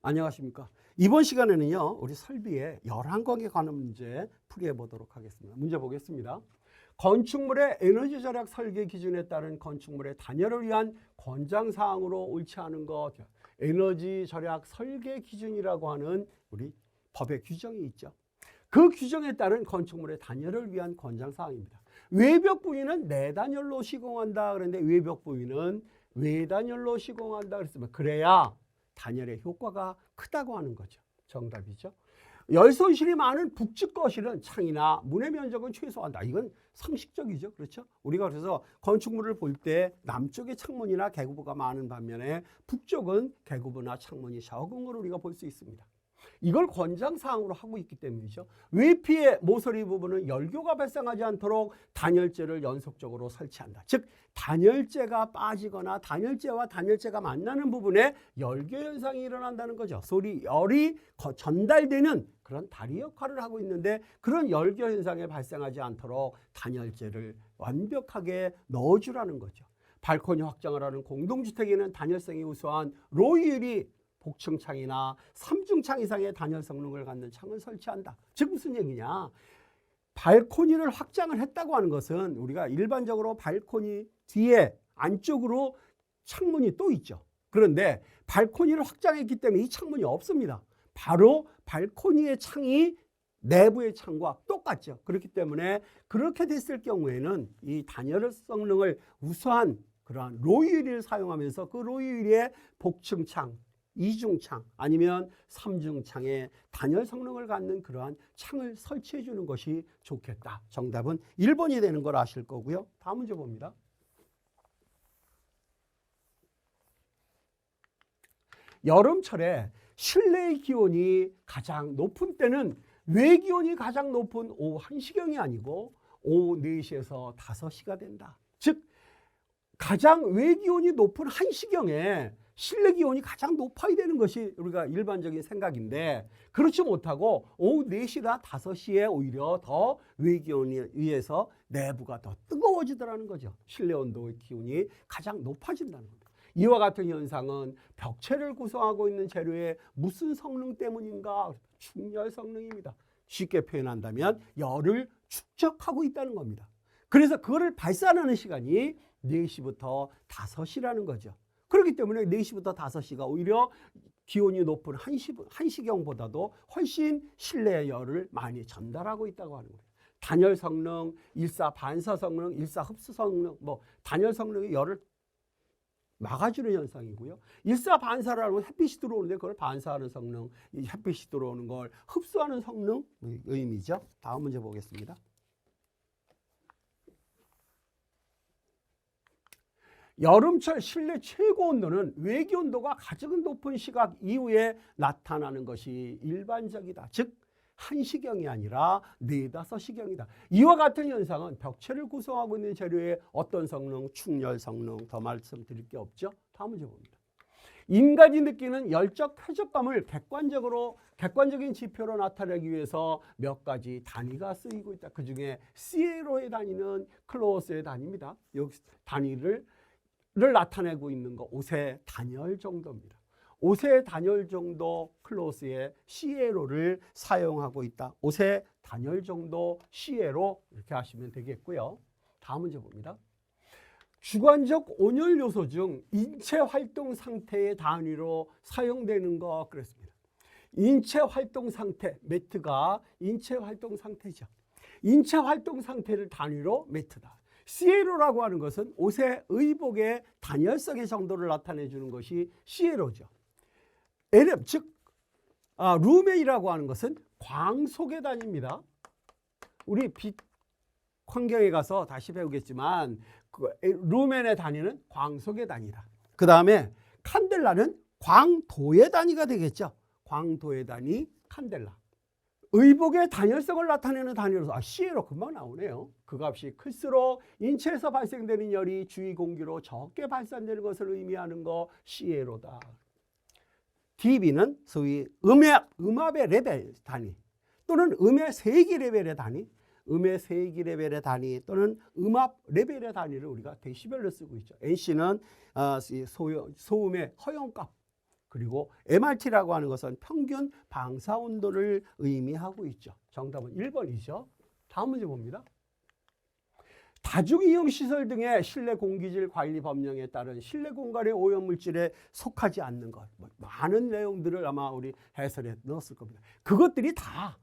안녕하십니까. 이번 시간에는요, 우리 설비의 열환광에 관한 문제 풀이해 보도록 하겠습니다. 문제 보겠습니다. 건축물의 에너지 절약 설계 기준에 따른 건축물의 단열을 위한 권장사항으로 옳지 않은 것, 에너지 절약 설계 기준이라고 하는 우리 법의 규정이 있죠. 그 규정에 따른 건축물의 단열을 위한 권장사항입니다. 외벽 부위는 내단열로 시공한다 그랬는데 외벽 부위는 외단열로 시공한다 그랬으면 그래야 단열의 효과가 크다고 하는 거죠. 정답이죠. 열 손실이 많은 북측 거실은 창이나 문의 면적은 최소화한다. 이건 상식적이죠. 그렇죠? 우리가 그래서 건축물을 볼 때 남쪽에 창문이나 개구부가 많은 반면에 북쪽은 개구부나 창문이 적은 걸 우리가 볼 수 있습니다. 이걸 권장사항으로 하고 있기 때문이죠. 외피의 모서리 부분은 열교가 발생하지 않도록 단열재를 연속적으로 설치한다. 즉 단열재가 빠지거나 단열재와 단열재가 만나는 부분에 열교 현상이 일어난다는 거죠. 소리 열이 전달되는 그런 다리 역할을 하고 있는데 그런 열교 현상이 발생하지 않도록 단열재를 완벽하게 넣어주라는 거죠. 발코니 확장을 하는 공동주택에는 단열성이 우수한 로이율이 복층창이나 3중창 이상의 단열 성능을 갖는 창을 설치한다. 즉 무슨 얘기냐? 발코니를 확장을 했다고 하는 것은 우리가 일반적으로 발코니 뒤에 안쪽으로 창문이 또 있죠. 그런데 발코니를 확장했기 때문에 이 창문이 없습니다. 바로 발코니의 창이 내부의 창과 똑같죠. 그렇기 때문에 그렇게 됐을 경우에는 이 단열 성능을 우수한 그러한 로이율을 사용하면서 그 로이율의 복층창, 이중창 아니면 삼중창의 단열 성능을 갖는 그러한 창을 설치해 주는 것이 좋겠다. 정답은 1번이 되는 걸 아실 거고요. 다음 문제 봅니다. 여름철에 실내의 기온이 가장 높은 때는 외기온이 가장 높은 오후 1시경이 아니고 오후 4시에서 5시가 된다. 즉 가장 외기온이 높은 1시경에 실내 기온이 가장 높아야 되는 것이 우리가 일반적인 생각인데 그렇지 못하고 오후 4시나 5시에 오히려 더 외기온에 의해서 내부가 더 뜨거워지더라는 거죠. 실내 온도의 기온이 가장 높아진다는 겁니다. 이와 같은 현상은 벽체를 구성하고 있는 재료의 무슨 성능 때문인가? 충열 성능입니다. 쉽게 표현한다면 열을 축적하고 있다는 겁니다. 그래서 그거를 발산하는 시간이 4시부터 5시라는 거죠. 그렇기 때문에 4시부터 5시가 오히려 기온이 높은 1시경보다도 훨씬 실내 열을 많이 전달하고 있다고 하는 거예요. 단열 성능, 일사 반사 성능, 일사 흡수 성능, 단열 성능이 열을 막아주는 현상이고요. 일사 반사라는 건 햇빛이 들어오는데 그걸 반사하는 성능, 이 햇빛이 들어오는 걸 흡수하는 성능 의미죠. 다음 문제 보겠습니다. 여름철 실내 최고 온도는 외기 온도가 가장 높은 시각 이후에 나타나는 것이 일반적이다. 즉 1시경이 아니라 4, 5시경이다. 이와 같은 현상은 벽체를 구성하고 있는 재료의 어떤 성능, 충열 성능 더 말씀드릴 게 없죠. 다음 문제 봅니다. 인간이 느끼는 열적 쾌적감을 객관적인 지표로 나타내기 위해서 몇 가지 단위가 쓰이고 있다. 그중에 시에로의 단위는 클로스의 단위입니다. 여기 단위를 나타내고 있는 거 5세 단열 정도입니다. 5세 단열 정도 클로스의 시에로를 사용하고 있다. 5세 단열 정도 시에로 이렇게 하시면 되겠고요. 다음 문제 봅니다. 주관적 온열 요소 중 인체 활동 상태의 단위로 사용되는 것 그랬습니다. 인체 활동 상태, 매트가 인체 활동 상태죠. 인체 활동 상태를 단위로 매트다. 시에로라고 하는 것은 옷의 의복의 단열성의 정도를 나타내 주는 것이 시에로죠. LM 즉 루멘이라고 하는 것은 광속의 단위입니다. 우리 빛 환경에 가서 다시 배우겠지만 루멘의 단위는 광속의 단위다. 그 다음에 칸델라는 광도의 단위가 되겠죠. 광도의 단위 칸델라. 의복의 단열성을 나타내는 단위로서 시에로 금방 나오네요. 그 값이 클수록 인체에서 발생되는 열이 주위 공기로 적게 발산되는 것을 의미하는 거 시에로다. dB는 소위 음압의 레벨 단위 또는 음의 세기 레벨의 단위, 음의 세기 레벨의 단위 또는 음압 레벨의 단위를 우리가 데시벨로 쓰고 있죠. NC는 소음의 허용값, 그리고 MRT라고 하는 것은 평균 방사 온도를 의미하고 있죠. 정답은 1번이죠. 다음 문제 봅니다. 다중이용시설 등의 실내 공기질 관리 법령에 따른 실내 공간의 오염물질에 속하지 않는 것. 많은 내용들을 아마 우리 해설에 넣었을 겁니다. 그것들이 다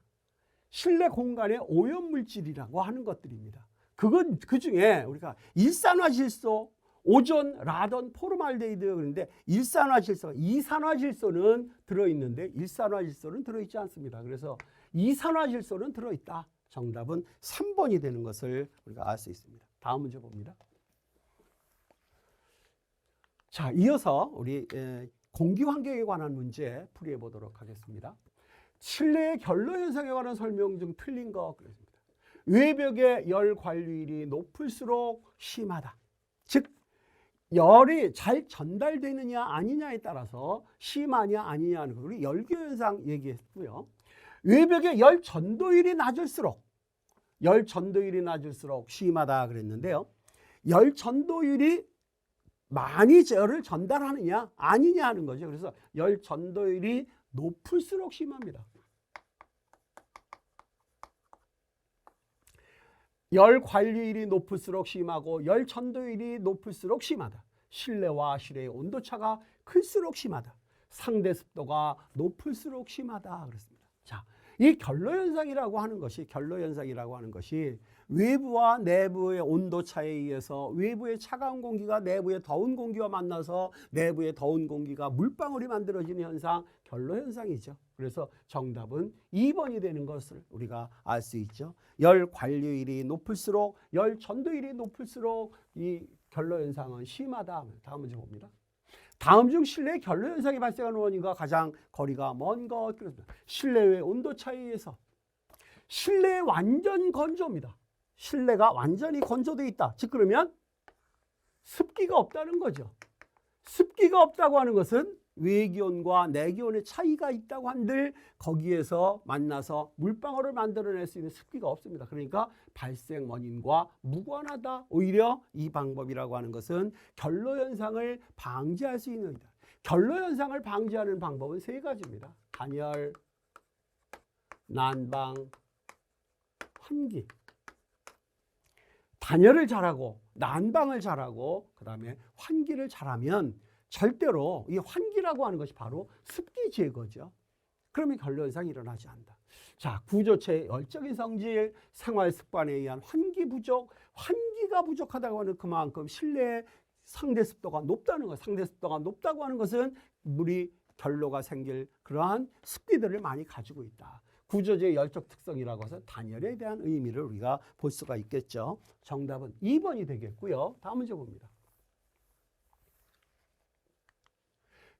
실내 공간의 오염물질이라고 하는 것들입니다. 그 중에 우리가 일산화질소, 오존, 라돈, 포르말데히드 그런데 일산화질소, 이산화질소는 들어있는데 일산화질소는 들어있지 않습니다. 그래서 이산화질소는 들어있다. 정답은 3번이 되는 것을 우리가 알 수 있습니다. 다음 문제 봅니다. 자, 이어서 우리 공기 환경에 관한 문제 풀이해 보도록 하겠습니다. 실내의 결로 현상에 관한 설명 중 틀린 거 그랬습니다. 외벽의 열 관리율이 높을수록 심하다. 즉 열이 잘 전달되느냐 아니냐에 따라서 심하냐 아니냐 하는 거. 우리 열교 현상 얘기했고요. 외벽의 열 전도율이 낮을수록 심하다 그랬는데요. 열 전도율이 많이 열을 전달하느냐 아니냐 하는 거죠. 그래서 열 전도율이 높을수록 심합니다. 열 관리율이 높을수록 심하고 열 전도율이 높을수록 심하다. 실내와 실외의 온도차가 클수록 심하다. 상대 습도가 높을수록 심하다 그랬습니다. 자, 이 결로현상이라고 하는 것이 외부와 내부의 온도차에 의해서 외부의 차가운 공기가 내부의 더운 공기와 만나서 내부의 더운 공기가 물방울이 만들어지는 현상, 결로현상이죠. 그래서 정답은 2번이 되는 것을 우리가 알 수 있죠. 열 관리율이 높을수록, 열 전도율이 높을수록 이 결로현상은 심하다. 다음 문제 봅니다. 다음 중 실내의 결로현상이 발생하는 원인과 가장 거리가 먼 것. 실내의 온도차에 의해서. 실내의 완전 건조입니다. 실내가 완전히 건조되어 있다. 즉 그러면 습기가 없다는 거죠. 습기가 없다고 하는 것은 외기온과 내기온의 차이가 있다고 한들 거기에서 만나서 물방울을 만들어낼 수 있는 습기가 없습니다. 그러니까 발생 원인과 무관하다. 오히려 이 방법이라고 하는 것은 결로현상을 방지할 수 있는 것이다. 결로현상을 방지하는 방법은 3가지입니다. 단열, 난방, 환기. 단열을 잘하고 난방을 잘하고 그 다음에 환기를 잘하면 절대로 이 환기라고 하는 것이 바로 습기 제거죠. 그러면 결로현상이 일어나지 않는다. 자, 구조체의 열적인 성질, 생활 습관에 의한 환기 부족, 환기가 부족하다고 하는 그만큼 실내의 상대 습도가 높다는 것. 상대 습도가 높다고 하는 것은 물이 결로가 생길 그러한 습기들을 많이 가지고 있다. 구조제의 열적 특성이라고 해서 단열에 대한 의미를 우리가 볼 수가 있겠죠. 정답은 2번이 되겠고요. 다음 문제 봅니다.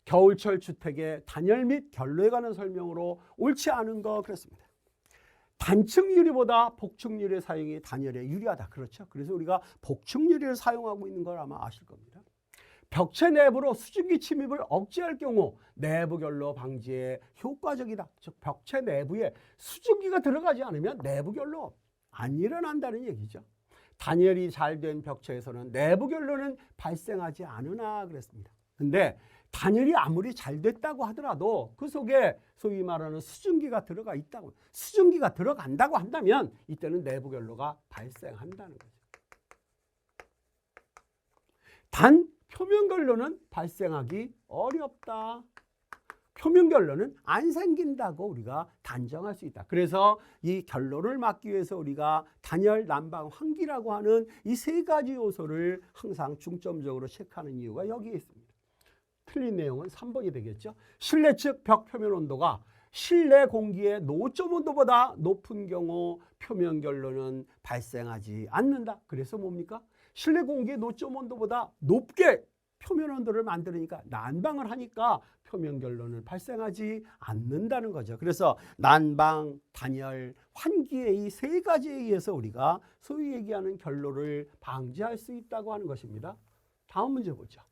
겨울철 주택의 단열 및 결로에 관한 설명으로 옳지 않은 거 그랬습니다. 단층 유리보다 복층 유리의 사용이 단열에 유리하다. 그렇죠. 그래서 우리가 복층 유리를 사용하고 있는 걸 아마 아실 겁니다. 벽체 내부로 수증기 침입을 억제할 경우 내부 결로 방지에 효과적이다. 즉 벽체 내부에 수증기가 들어가지 않으면 내부 결로 안 일어난다는 얘기죠. 단열이 잘 된 벽체에서는 내부 결로는 발생하지 않으나 그랬습니다. 근데 단열이 아무리 잘 됐다고 하더라도 그 속에 소위 말하는 수증기가 들어가 있다고, 수증기가 들어간다고 한다면 이때는 내부 결로가 발생한다는 거죠. 단 표면 결로는 발생하기 어렵다. 표면 결로는 안 생긴다고 우리가 단정할 수 있다. 그래서 이 결로를 막기 위해서 우리가 단열, 난방, 환기라고 하는 이 3가지 요소를 항상 중점적으로 체크하는 이유가 여기에 있습니다. 틀린 내용은 3번이 되겠죠. 실내 측 벽 표면 온도가 실내 공기의 노점 온도보다 높은 경우 표면 결로는 발생하지 않는다. 그래서 뭡니까? 실내 공기의 노점 온도보다 높게 표면 온도를 만들으니까 난방을 하니까 표면 결로는 발생하지 않는다는 거죠. 그래서 난방, 단열, 환기의 이 3가지에 의해서 우리가 소위 얘기하는 결로를 방지할 수 있다고 하는 것입니다. 다음 문제 보죠.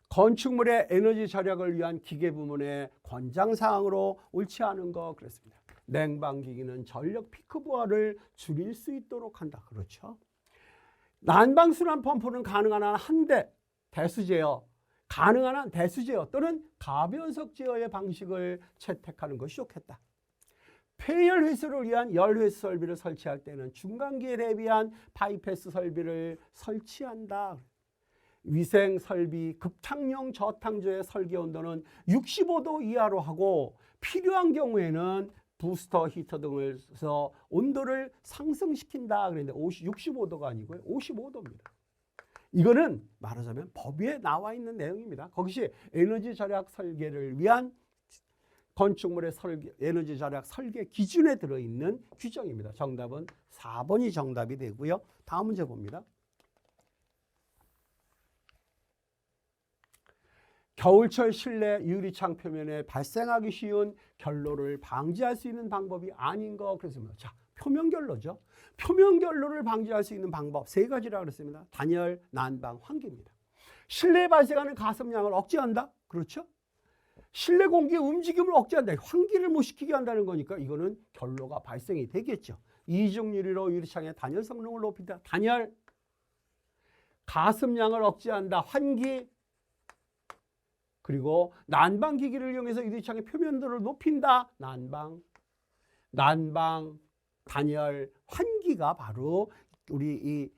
건축물의 에너지 절약을 위한 기계 부문의 권장사항으로 옳지 않은 거 그랬습니다. 냉방기기는 전력 피크 부하를 줄일 수 있도록 한다. 그렇죠. 난방순환 펌프는 가능한 한 한 대 대수 제어, 가능한 한 대수 제어 또는 가변석 제어의 방식을 채택하는 것이 좋겠다. 폐열 회수를 위한 열 회수 설비를 설치할 때는 중간기에 대비한 바이패스 설비를 설치한다. 위생 설비 급탕용 저탕조의 설계 온도는 65도 이하로 하고 필요한 경우에는 부스터 히터 등을 써서 온도를 상승시킨다 그랬는데 65도가 아니고요. 55도입니다. 이거는 말하자면 법에 나와 있는 내용입니다. 거기서 에너지 절약 설계를 위한 건축물의 에너지 절약 설계 기준에 들어있는 규정입니다. 정답은 4번이 정답이 되고요. 다음 문제 봅니다. 겨울철 실내 유리창 표면에 발생하기 쉬운 결로를 방지할 수 있는 방법이 아닌 거 그랬습니다. 자, 표면 결로죠. 표면 결로를 방지할 수 있는 방법 세 가지라고 그랬습니다. 단열, 난방, 환기입니다. 실내에 발생하는 가습량을 억제한다? 그렇죠? 실내 공기의 움직임을 억제한다. 환기를 못 시키게 한다는 거니까 이거는 결로가 발생이 되겠죠. 이중 유리로 유리창의 단열 성능을 높인다. 단열, 가습량을 억제한다. 환기, 그리고 난방기기를 이용해서 유리창의 표면도를 높인다. 난방, 단열, 환기가 바로 우리 이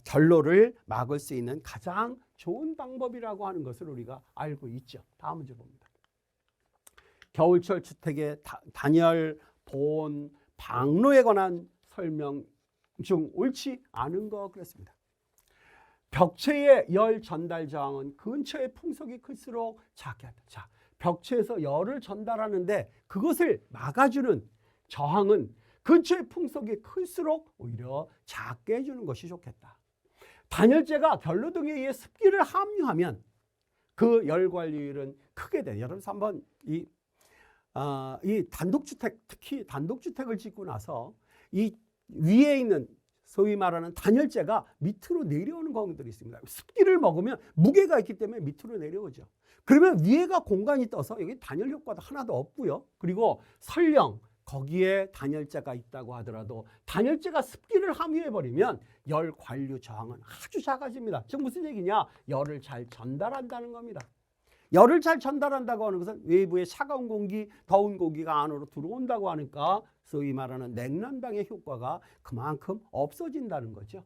결로를 막을 수 있는 가장 좋은 방법이라고 하는 것을 우리가 알고 있죠. 다음 문제 봅니다. 겨울철 주택의 단열, 보온, 방로에 관한 설명 중 옳지 않은 거 그랬습니다. 벽체의 열 전달 저항은 근처의 풍속이 클수록 작게 한다. 자, 벽체에서 열을 전달하는데 그것을 막아주는 저항은 근처의 풍속이 클수록 오히려 작게 해주는 것이 좋겠다. 단열재가 결로 등에 의해 습기를 함유하면 그 열 관리율은 크게 돼. 여러분 한번 이 단독주택, 특히 단독주택을 짓고 나서 이 위에 있는 소위 말하는 단열재가 밑으로 내려오는 경우들이 있습니다. 습기를 먹으면 무게가 있기 때문에 밑으로 내려오죠. 그러면 위에가 공간이 떠서 여기 단열 효과도 하나도 없고요. 그리고 설령 거기에 단열재가 있다고 하더라도 단열재가 습기를 함유해버리면 열 관류 저항은 아주 작아집니다. 즉 무슨 얘기냐? 열을 잘 전달한다는 겁니다. 열을 잘 전달한다고 하는 것은 외부의 차가운 공기, 더운 공기가 안으로 들어온다고 하니까 소위 말하는 냉난방의 효과가 그만큼 없어진다는 거죠.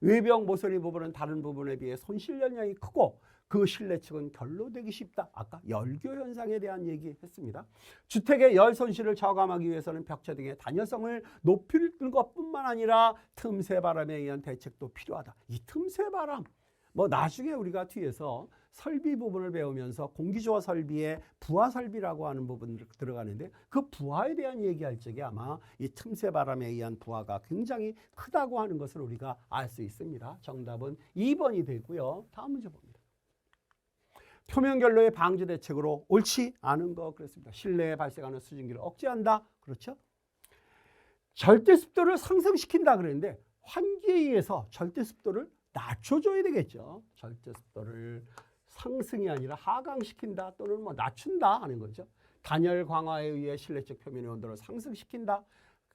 외벽 모서리 부분은 다른 부분에 비해 손실 영향이 크고 그 실내 측은 결로되기 쉽다. 아까 열교 현상에 대한 얘기했습니다. 주택의 열 손실을 저감하기 위해서는 벽체 등의 단열성을 높일 것뿐만 아니라 틈새 바람에 의한 대책도 필요하다. 이 틈새 바람, 나중에 우리가 뒤에서 설비 부분을 배우면서 공기조화 설비의 부하 설비라고 하는 부분이 들어가는데 그 부하에 대한 얘기할 적에 아마 이 틈새 바람에 의한 부하가 굉장히 크다고 하는 것을 우리가 알 수 있습니다. 정답은 2번이 되고요. 다음 문제 봅니다. 표면 결로의 방지 대책으로 옳지 않은 거 그랬습니다. 실내에 발생하는 수증기를 억제한다. 그렇죠? 절대 습도를 상승시킨다 그랬는데 환기에 의해서 절대 습도를 낮춰줘야 되겠죠. 절대 습도를 상승이 아니라 하강시킨다 또는 낮춘다 하는 거죠. 단열 강화에 의해 실내 측 표면의 온도를 상승시킨다.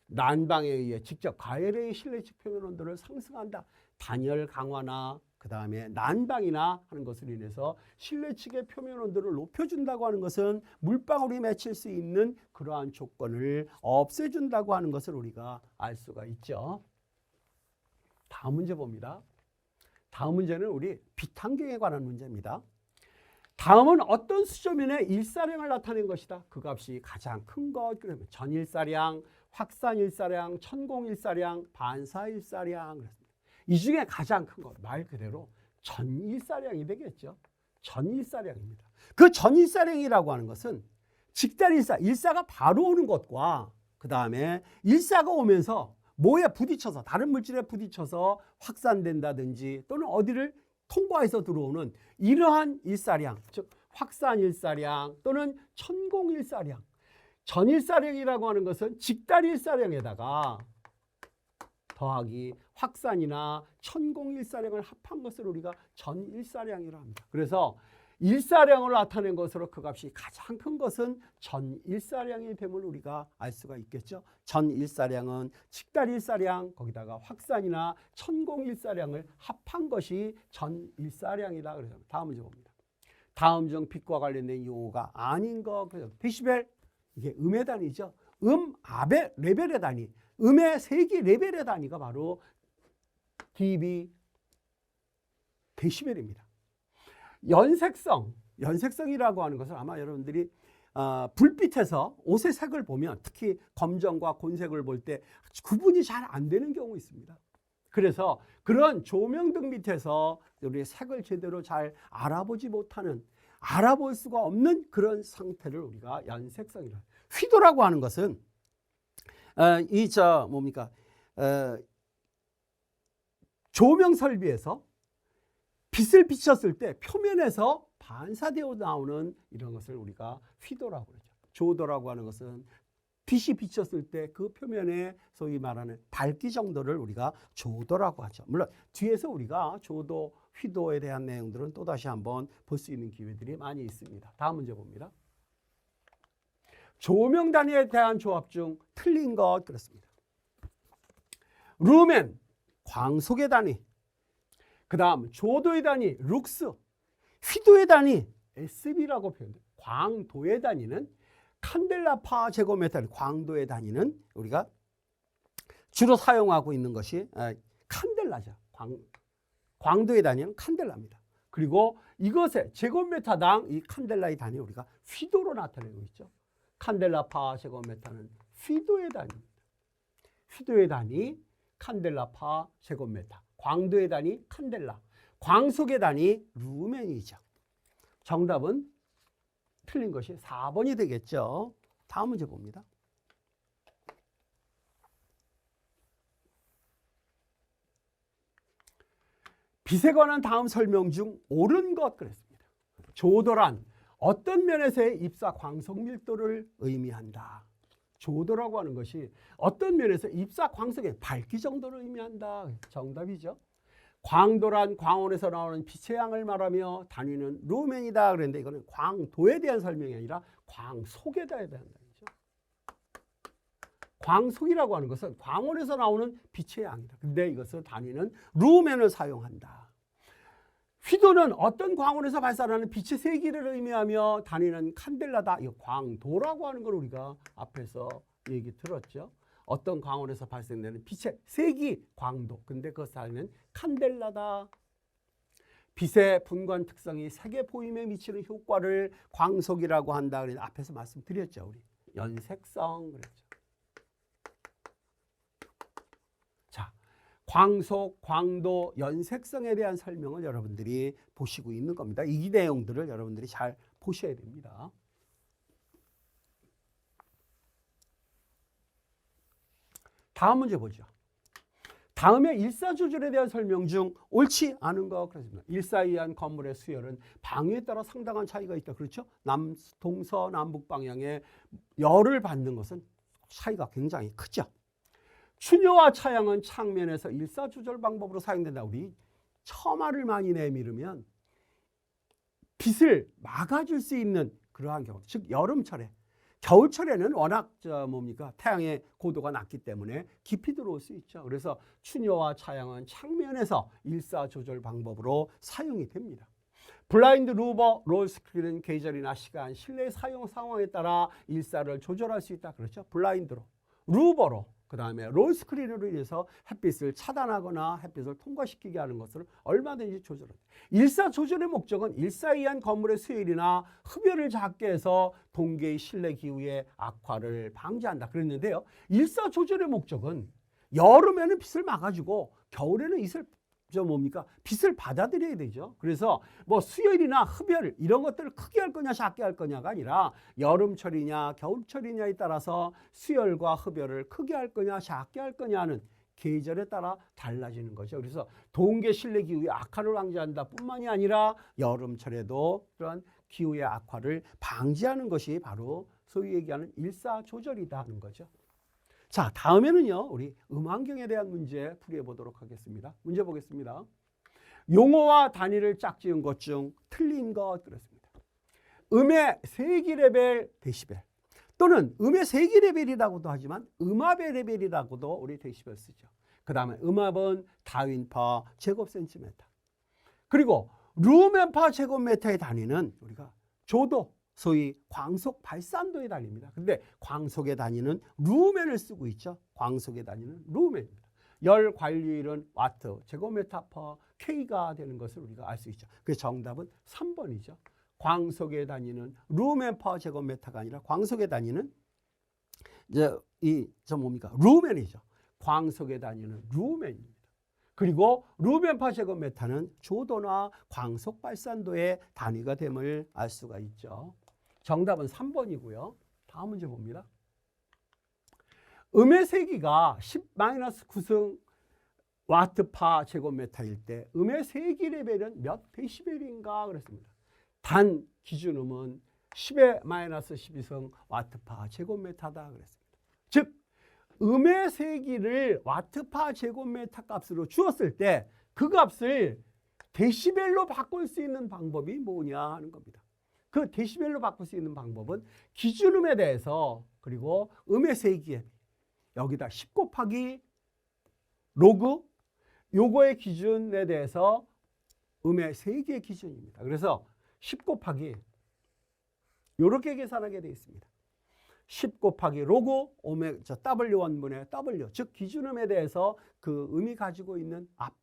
난방에 의해 직접 가열에 의해 실내 측 표면 온도를 상승한다. 단열 강화나 그 다음에 난방이나 하는 것을 인해서 실내 측의 표면 온도를 높여준다고 하는 것은 물방울이 맺힐 수 있는 그러한 조건을 없애준다고 하는 것을 우리가 알 수가 있죠. 다음 문제 봅니다. 다음 문제는 우리 빛환경에 관한 문제입니다. 다음은 어떤 수조면의 일사량을 나타낸 것이다. 그 값이 가장 큰 것, 그러면 전일사량, 확산일사량, 천공일사량, 반사일사량. 이 중에 가장 큰 것, 말 그대로 전일사량이 되겠죠. 전일사량입니다. 그 전일사량이라고 하는 것은 직단일사, 일사가 바로 오는 것과 그 다음에 일사가 오면서 뭐에 부딪혀서 다른 물질에 부딪혀서 확산된다든지 또는 어디를 통과해서 들어오는 이러한 일사량, 즉 확산일사량 또는 천공일사량. 전일사량이라고 하는 것은 직단일사량에다가 더하기 확산이나 천공일사량을 합한 것을 우리가 전일사량이라고 합니다. 그래서 일사량을 나타낸 것으로 그 값이 가장 큰 것은 전일사량이 됨을 우리가 알 수가 있겠죠. 전일사량은 직단일사량 거기다가 확산이나 천공일사량을 합한 것이 전일사량이다. 그래서 다음 문제 봅니다. 다음 중 빛과 관련된 용어가 아닌 거. 데시벨, 이게 음의 단위죠. 압의 레벨의 단위, 음의 세기 레벨의 단위가 바로 dB, 데시벨입니다. 연색성이라고 하는 것은 아마 여러분들이 불빛에서 옷의 색을 보면, 특히 검정과 곤색을 볼 때 구분이 잘 안 되는 경우 있습니다. 그래서 그런 조명등 밑에서 우리 색을 제대로 잘 알아보지 못하는, 알아볼 수가 없는 그런 상태를 우리가 연색성이라. 휘도라고 하는 것은 조명 설비에서 빛을 비쳤을 때 표면에서 반사되어 나오는 이런 것을 우리가 휘도라고 그러죠. 조도라고 하는 것은 빛이 비쳤을 때 그 표면에 소위 말하는 밝기 정도를 우리가 조도라고 하죠. 물론 뒤에서 우리가 조도, 휘도에 대한 내용들은 또다시 한번 볼 수 있는 기회들이 많이 있습니다. 다음 문제 봅니다. 조명 단위에 대한 조합 중 틀린 것, 그렇습니다. 루멘, 광속의 단위. 그 다음 조도의 단위, 룩스. 휘도의 단위, SB라고 표현돼요. 광도의 단위는 칸델라파 제곱미터, 광도의 단위는 우리가 주로 사용하고 있는 것이 칸델라죠. 광도의 단위는 칸델라입니다. 그리고 이것의 제곱미터당 이 칸델라의 단위 우리가 휘도로 나타내고 있죠. 칸델라파 제곱미터는 휘도의 단위입니다. 휘도의 단위 칸델라파 제곱미터, 광도의 단위 칸델라, 광속의 단위 루멘이죠. 정답은 틀린 것이 4번이 되겠죠. 다음 문제 봅니다. 빛에 관한 다음 설명 중 옳은 것, 그랬습니다. 조도란 어떤 면에서의 입사 광속 밀도를 의미한다. 조도라고 하는 것이 어떤 면에서 입사 광속의 밝기 정도를 의미한다. 정답이죠. 광도란 광원에서 나오는 빛의 양을 말하며 단위는 루멘이다. 그랬는데 이거는 광도에 대한 설명이 아니라 광속에 대한 단위죠. 광속이라고 하는 것은 광원에서 나오는 빛의 양이다. 근데 이것은 단위는 루멘을 사용한다. 휘도는 어떤 광원에서 발산하는 빛의 세기를 의미하며 단위는 칸델라다. 이 광도라고 하는 걸 우리가 앞에서 얘기 들었죠. 어떤 광원에서 발생되는 빛의 세기, 광도. 근데 그 단위는 칸델라다. 빛의 분관 특성이 색의 보임에 미치는 효과를 광속이라고 한다. 그래서 앞에서 말씀드렸죠. 우리 연색성 그랬죠. 자, 광속, 광도, 연색성에 대한 설명을 여러분들이 보시고 있는 겁니다. 이 내용들을 여러분들이 잘 보셔야 됩니다. 다음 문제 보죠. 다음에 일사조절에 대한 설명 중 옳지 않은 거, 그렇습니다. 일사에 의한 건물의 수열은 방위에 따라 상당한 차이가 있다. 그렇죠? 동서남북 방향에 열을 받는 것은 차이가 굉장히 크죠. 추녀와 차양은 창면에서 일사조절 방법으로 사용된다. 우리 처마를 많이 내밀으면 빛을 막아줄 수 있는 그러한 경우, 즉 여름철에, 겨울철에는 워낙 태양의 고도가 낮기 때문에 깊이 들어올 수 있죠. 그래서 추녀와 차양은 창면에서 일사조절 방법으로 사용이 됩니다. 블라인드 루버, 롤 스크린은 계절이나 시간, 실내 사용 상황에 따라 일사를 조절할 수 있다. 그렇죠? 블라인드로, 루버로, 그 다음에 롤 스크린으로 인해서 햇빛을 차단하거나 햇빛을 통과시키게 하는 것을 얼마든지 조절합니다. 일사 조절의 목적은 일사에 의한 건물의 수율이나 흡열을 작게 해서 동계의 실내 기후의 악화를 방지한다. 그랬는데요. 일사 조절의 목적은 여름에는 빛을 막아주고 겨울에는 빛을 받아들여야 되죠. 그래서 뭐 수열이나 흡열 이런 것들을 크게 할 거냐 작게 할 거냐가 아니라 여름철이냐 겨울철이냐에 따라서 수열과 흡열을 크게 할 거냐 작게 할 거냐는 계절에 따라 달라지는 거죠. 그래서 동계 실내 기후의 악화를 방지한다 뿐만이 아니라 여름철에도 그런 기후의 악화를 방지하는 것이 바로 소위 얘기하는 일사조절이다 하는 거죠. 자, 다음에는요, 우리 음환경에 대한 문제 풀이해 보도록 하겠습니다. 문제 보겠습니다. 용어와 단위를 짝지은 것 중 틀린 것, 그렇습니다. 음의 세기 레벨 데시벨, 또는 음의 세기 레벨이라고도 하지만 음압의 레벨이라고도 우리 데시벨 쓰죠. 그 다음에 음압은 다윈파 제곱 센티미터. 그리고 루멘파 제곱미터의 단위는 우리가 조도, 소위 광속 발산도의 단위입니다. 근데 광속의 단위는 루멘을 쓰고 있죠. 광속의 단위는 루멘입니다. 열 관리율은 와트, 제곱미터 퍼 K가 되는 것을 우리가 알 수 있죠. 그래서 정답은 3번이죠. 광속의 단위는 루멘 퍼 제곱미터가 아니라 광속의 단위는 이제 뭡니까? 루멘이죠. 광속의 단위는 루멘입니다. 그리고 루멘 퍼 제곱미터는 조도나 광속 발산도의 단위가 됨을 알 수가 있죠. 정답은 3번이고요. 다음 문제 봅니다. 음의 세기가 10-9승 와트 파 제곱미터일 때 음의 세기 레벨은 몇 데시벨인가 그랬습니다. 단 기준음은 10-12승 와트 파 제곱미터다 그랬습니다. 즉 음의 세기를 와트 파 제곱미터 값으로 주었을 때 그 값을 데시벨로 바꿀 수 있는 방법이 뭐냐 하는 겁니다. 그 데시벨로 바꿀 수 있는 방법은 기준음에 대해서 그리고 음의 세기에 여기다 10 곱하기 로그 요거의 기준에 대해서 음의 세기의 기준입니다. 그래서 10 곱하기 요렇게 계산하게 되어 있습니다. 10 곱하기 로그 W1분의 W 즉 기준음에 대해서 그 음이 가지고 있는 앞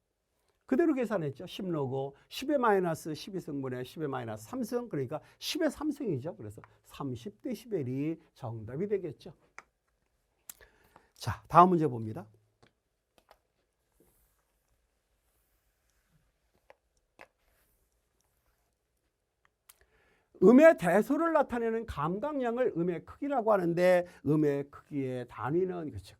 그대로 계산했죠. 10로그 10-12승분의 10-3승 그러니까 10의 3승이죠. 그래서 30데시벨이 정답이 되겠죠. 자, 다음 문제 봅니다. 음의 대소를 나타내는 감각량을 음의 크기라고 하는데 음의 크기의 단위는 그렇죠.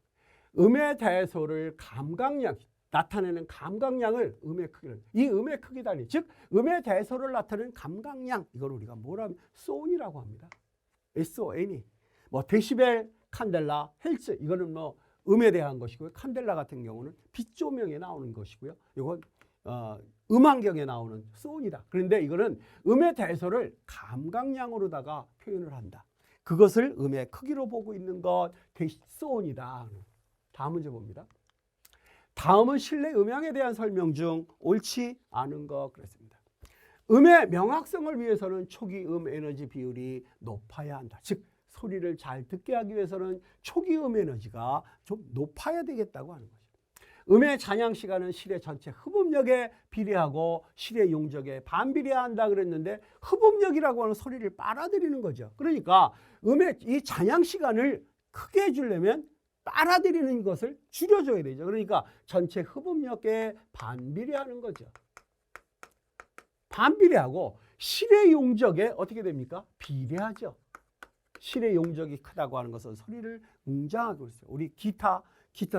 음의 대소를 감각량 나타내는 감각량을 음의 크기를 이 음의 크기 단위 즉 음의 대소를 나타내는 감각량 이걸 우리가 뭐라 하면 소온이라고 합니다. SON이 뭐 데시벨, 칸델라, 헬츠 이거는 뭐 음에 대한 것이고요. 칸델라 같은 경우는 빛 조명에 나오는 것이고요. 이건 음안경에 나오는 소온이다. 그런데 이거는 음의 대소를 감각량으로다가 표현을 한다. 그것을 음의 크기로 보고 있는 것 소온이다. 다음 문제 봅니다. 다음은 실내 음향에 대한 설명 중 옳지 않은 것 그랬습니다. 음의 명확성을 위해서는 초기 음 에너지 비율이 높아야 한다. 즉 소리를 잘 듣게 하기 위해서는 초기 음 에너지가 좀 높아야 되겠다고 하는 거죠. 음의 잔향 시간은 실의 전체 흡음력에 비례하고 실의 용적에 반비례한다 그랬는데 흡음력이라고 하는 소리를 빨아들이는 거죠. 그러니까 음의 이 잔향 시간을 크게 해주려면 빨아들이는 것을 줄여줘야 되죠. 그러니까 전체 흡음력에 반비례하는 거죠. 반비례하고 실의 용적에 어떻게 됩니까? 비례하죠. 실의 용적이 크다고 하는 것은 소리를 웅장하게 있어요. 우리 기타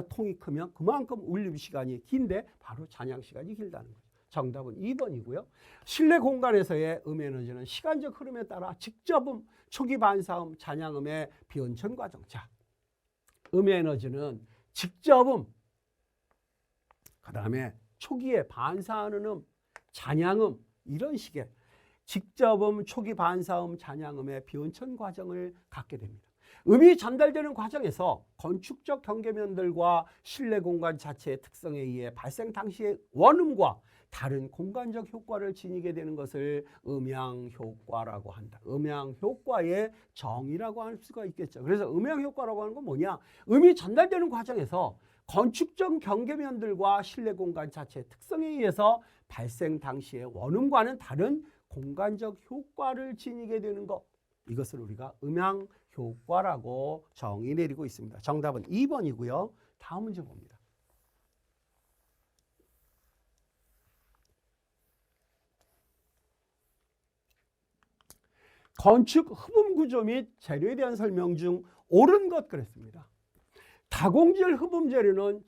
통이 크면 그만큼 울림 시간이 긴데 바로 잔향 시간이 길다는 거죠. 정답은 2번이고요. 실내 공간에서의 음 에너지는 시간적 흐름에 따라 직접음, 초기 반사음, 잔향음의 변천 과정. 자, 음의 에너지는 직접음, 그 다음에 초기에 반사하는 음, 잔향음 이런 식의 직접음, 초기 반사음, 잔향음의 변천 과정을 갖게 됩니다. 음이 전달되는 과정에서 건축적 경계면들과 실내 공간 자체의 특성에 의해 발생 당시의 원음과 다른 공간적 효과를 지니게 되는 것을 음향효과라고 한다. 음향효과의 정의라고 할 수가 있겠죠. 그래서 음향효과라고 하는 건 뭐냐? 음이 전달되는 과정에서 건축적 경계면들과 실내 공간 자체의 특성에 의해서 발생 당시의 원음과는 다른 공간적 효과를 지니게 되는 것. 이것을 우리가 음향효과라고 정의 내리고 있습니다. 정답은 2번이고요. 다음 문제 봅니다. 건축 흡음 구조 및 재료에 대한 설명 중 옳은 것 그랬습니다. 다공질 흡음 재료는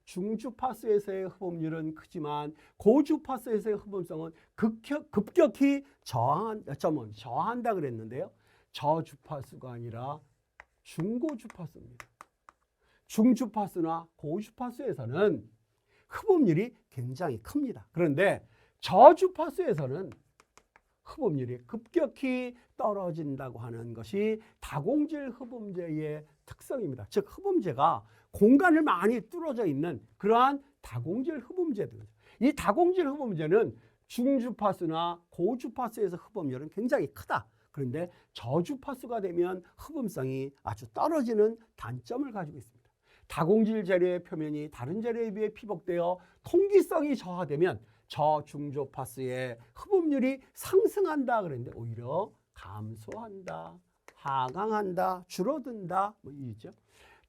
중주파수에서의 흡음률은 크지만 고주파수에서의 흡음성은 급격히 저한다 그랬는데요. 저주파수가 아니라 중고주파수입니다. 중주파수나 고주파수에서는 흡음률이 굉장히 큽니다. 그런데 저주파수에서는 흡음률이 급격히 떨어진다고 하는 것이 다공질 흡음재의 특성입니다. 즉 흡음재가 공간을 많이 뚫어져 있는 그러한 다공질 흡음재들. 이 다공질 흡음재는 중주파수나 고주파수에서 흡음률은 굉장히 크다. 그런데 저주파수가 되면 흡음성이 아주 떨어지는 단점을 가지고 있습니다. 다공질 재료의 표면이 다른 재료에 비해 피복되어 통기성이 저하되면 저중저파수의 흡음률이 상승한다 그랬는데 오히려 감소한다, 하강한다, 줄어든다 뭐 이죠.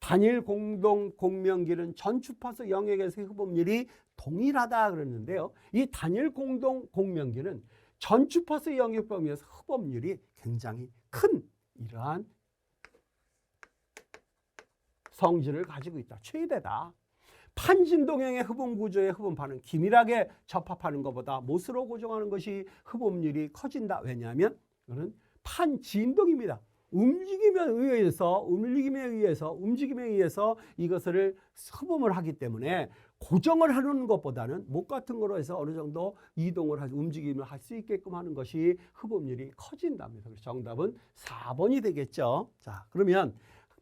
단일 공동 공명기는 전 주파수 영역에서의 흡음률이 동일하다 그랬는데요. 이 단일 공동 공명기는 전 주파수 영역 범위에서 흡음률이 굉장히 큰 이러한 성질을 가지고 있다. 최대다. 판진동형의 흡음 구조의 흡음파는 기밀하게 접합하는 것보다 못으로 고정하는 것이 흡음률이 커진다. 왜냐하면 이거는 판진동입니다. 움직임에 의해서 이것을 흡음을 하기 때문에 고정을 하는 것보다는 못 같은 거로 해서 어느 정도 이동을 움직임을 할 수 있게끔 하는 것이 흡음률이 커진답니다. 그래서 정답은 4번이 되겠죠. 자, 그러면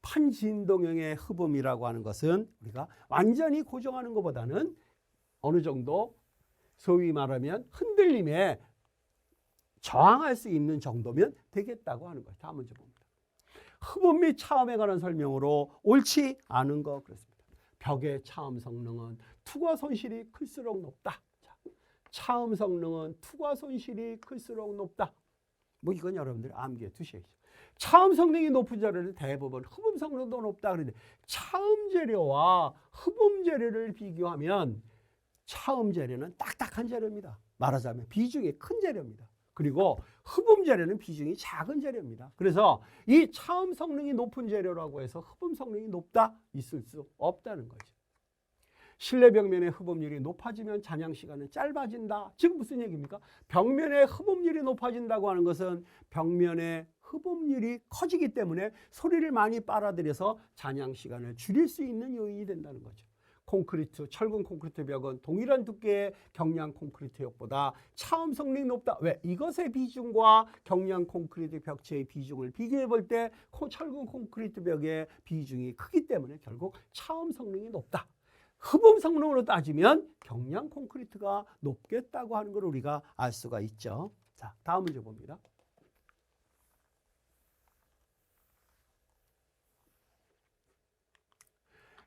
판진동형의 흡음이라고 하는 것은 우리가 완전히 고정하는 것보다는 어느 정도 소위 말하면 흔들림에 저항할 수 있는 정도면 되겠다고 하는 거예요. 다음 문제 봅니다. 흡음 및 차음에 관한 설명으로 옳지 않은 것 그렇습니다. 벽의 차음 성능은 투과 손실이 클수록 높다. 자, 차음 성능은 투과 손실이 클수록 높다. 뭐 이건 여러분들이 암기해 두셔야죠. 차음 성능이 높은 재료는 대부분 흡음 성능도 높다 그러는데 차음 재료와 흡음 재료를 비교하면 차음 재료는 딱딱한 재료입니다. 말하자면 비중이 큰 재료입니다. 그리고 흡음 재료는 비중이 작은 재료입니다. 그래서 이 차음 성능이 높은 재료라고 해서 흡음 성능이 높다? 있을 수 없다는 거죠. 실내 벽면의 흡음률이 높아지면 잔향 시간은 짧아진다. 지금 무슨 얘기입니까? 벽면의 흡음률이 높아진다고 하는 것은 벽면의 흡음률이 커지기 때문에 소리를 많이 빨아들여서 잔향 시간을 줄일 수 있는 요인이 된다는 거죠. 콘크리트, 철근 콘크리트 벽은 동일한 두께의 경량 콘크리트 벽보다 차음 성능이 높다. 왜? 이것의 비중과 경량 콘크리트 벽체의 비중을 비교해 볼 때 철근 콘크리트 벽의 비중이 크기 때문에 결국 차음 성능이 높다. 흡음 성능으로 따지면 경량 콘크리트가 높겠다고 하는 걸 우리가 알 수가 있죠. 자, 다음 문제 봅니다.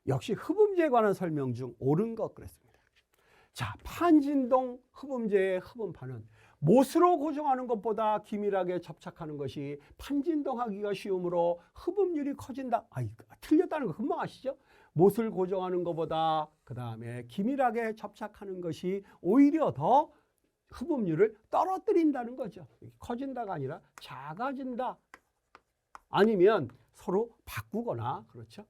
역시 흡음제에 관한 설명 중 옳은 것 그랬습니다. 자, 판진동 흡음제의 흡음파는 못으로 고정하는 것보다 기밀하게 접착하는 것이 판진동하기가 쉬우므로 흡음률이 커진다. 틀렸다는 거 금방 아시죠? 못을 고정하는 것보다 그 다음에 기밀하게 접착하는 것이 오히려 더 흡음률을 떨어뜨린다는 거죠. 커진다가 아니라 작아진다. 아니면 서로 바꾸거나 그렇죠.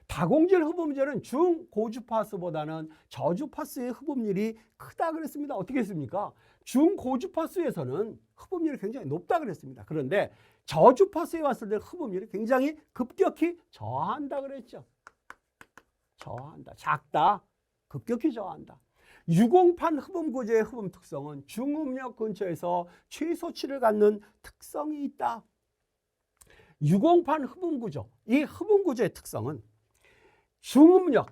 다공질 흡음제는 중고주파수보다는 저주파수의 흡음률이 크다 그랬습니다. 어떻게 했습니까? 중고주파수에서는 흡음률이 굉장히 높다 그랬습니다. 그런데 저주파수에 왔을 때 흡음률이 굉장히 급격히 저하한다 그랬죠. 저하한다. 작다. 급격히 저하한다. 유공판 흡음구조의 흡음 특성은 중음역 근처에서 최소치를 갖는 특성이 있다. 유공판 흡음구조. 이 흡음구조의 특성은 중음역,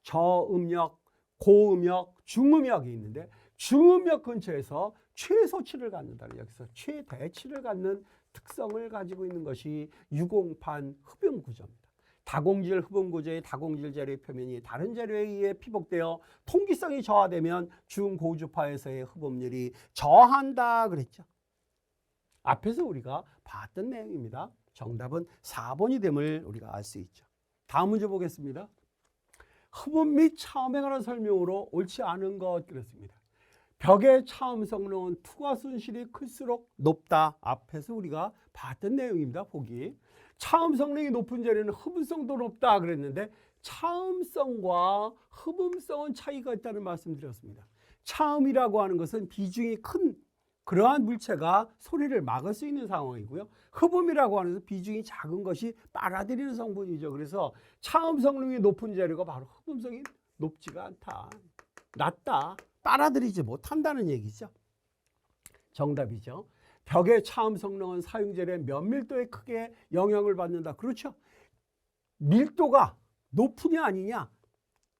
저음역, 고음역, 중음역이 있는데 중음역 근처에서 최소치를 갖는다는 여기서 최대치를 갖는 특성을 가지고 있는 것이 유공판 흡음 구조입니다. 다공질 흡음 구조의 다공질 재료의 표면이 다른 재료에 의해 피복되어 통기성이 저하되면 중고주파에서의 흡음률이 저한다 그랬죠. 앞에서 우리가 봤던 내용입니다. 정답은 4번이 됨을 우리가 알 수 있죠. 다음 문제 보겠습니다. 흡음 및 차음에 관한 설명으로 옳지 않은 것 그랬습니다. 벽의 차음 성능은 투과 손실이 클수록 높다. 앞에서 우리가 봤던 내용입니다. 보기. 차음 성능이 높은 재료는 흡음성도 높다 그랬는데 차음성과 흡음성은 차이가 있다는 말씀드렸습니다. 차음이라고 하는 것은 비중이 큰 그러한 물체가 소리를 막을 수 있는 상황이고요. 흡음이라고 하는 것은 비중이 작은 것이 빨아들이는 성분이죠. 그래서 차음 성능이 높은 재료가 바로 흡음성이 높지가 않다. 낮다. 빨아들이지 못한다는 얘기죠. 정답이죠. 벽의 차음 성능은 사용재료의 면밀도에 크게 영향을 받는다. 그렇죠. 밀도가 높으냐 아니냐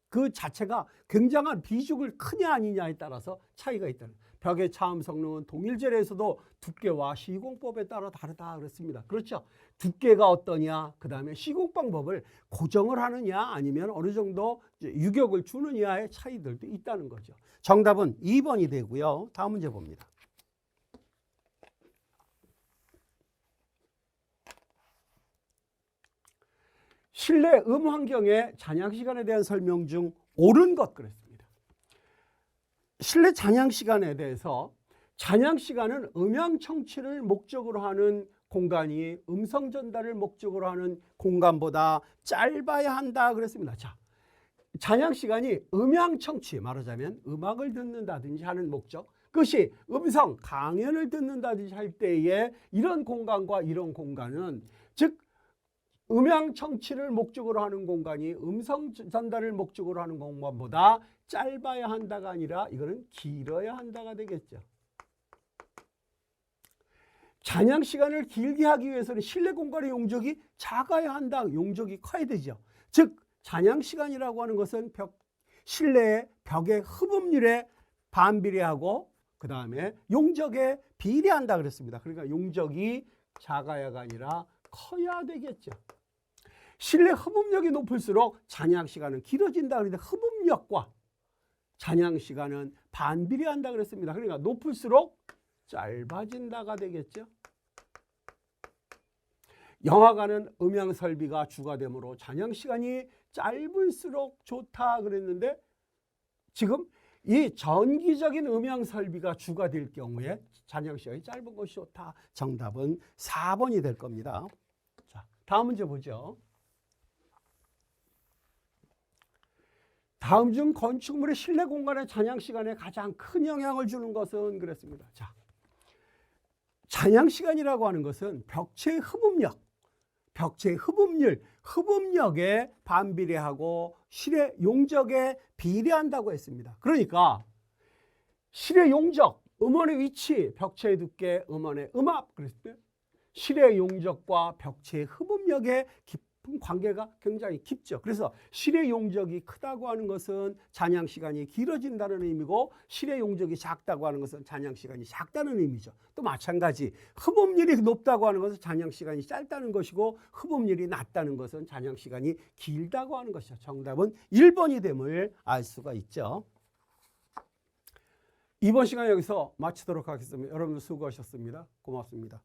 그 자체가 굉장한 비중을 크냐 아니냐에 따라서 차이가 있다는 거예요. 벽의 차음 성능은 동일젤에서도 두께와 시공법에 따라 다르다 그랬습니다. 그렇죠? 두께가 어떠냐, 그 다음에 시공 방법을 고정을 하느냐 아니면 어느 정도 유격을 주느냐의 차이들도 있다는 거죠. 정답은 2번이 되고요. 다음 문제 봅니다. 실내 환경의 잔향 시간에 대한 설명 중 옳은 것 그랬습니다. 실내 잔향 시간에 대해서 잔향 시간은 음향 청취를 목적으로 하는 공간이 음성 전달을 목적으로 하는 공간보다 짧아야 한다 그랬습니다. 자, 잔향 시간이 음향 청취, 말하자면 음악을 듣는다든지 하는 목적, 그것이 음성 강연을 듣는다든지 할 때에 이런 공간과 이런 공간은, 즉 음향 청취를 목적으로 하는 공간이 음성 전달을 목적으로 하는 공간보다 짧아야 한다가 아니라 이거는 길어야 한다가 되겠죠. 잔향 시간을 길게 하기 위해서는 실내 공간의 용적이 작아야 한다. 용적이 커야 되죠. 즉 잔향 시간이라고 하는 것은 실내의 벽의 흡음률에 반비례하고 그 다음에 용적에 비례한다 그랬습니다. 그러니까 용적이 작아야가 아니라 커야 되겠죠. 실내 흡음력이 높을수록 잔향 시간은 길어진다 그랬는데 흡음력과 잔향 시간은 반비례한다 그랬습니다. 그러니까 높을수록 짧아진다가 되겠죠. 영화관은 음향 설비가 주가 되므로 잔향 시간이 짧을수록 좋다 그랬는데 지금 이 전기적인 음향 설비가 주가 될 경우에 잔향 시간이 짧은 것이 좋다. 정답은 4번이 될 겁니다. 자, 다음 문제 보죠. 다음 중 건축물의 실내 공간의 잔향 시간에 가장 큰 영향을 주는 것은 그랬습니다. 자, 잔향 시간이라고 하는 것은 벽체의 흡음력, 벽체의 흡음률, 흡음력에 반비례하고 실의 용적에 비례한다고 했습니다. 그러니까 실의 용적, 음원의 위치, 벽체의 두께, 음원의 음압, 그랬을 때 실의 용적과 벽체의 흡음력의 깊은 관계가 굉장히 깊죠. 그래서 실의 용적이 크다고 하는 것은 잔향 시간이 길어진다는 의미고 실의 용적이 작다고 하는 것은 잔향 시간이 작다는 의미죠. 또 마찬가지 흡음률이 높다고 하는 것은 잔향 시간이 짧다는 것이고 흡음률이 낮다는 것은 잔향 시간이 길다고 하는 것이죠. 정답은 1번이 됨을 알 수가 있죠. 이번 시간 여기서 마치도록 하겠습니다. 여러분들 수고하셨습니다. 고맙습니다.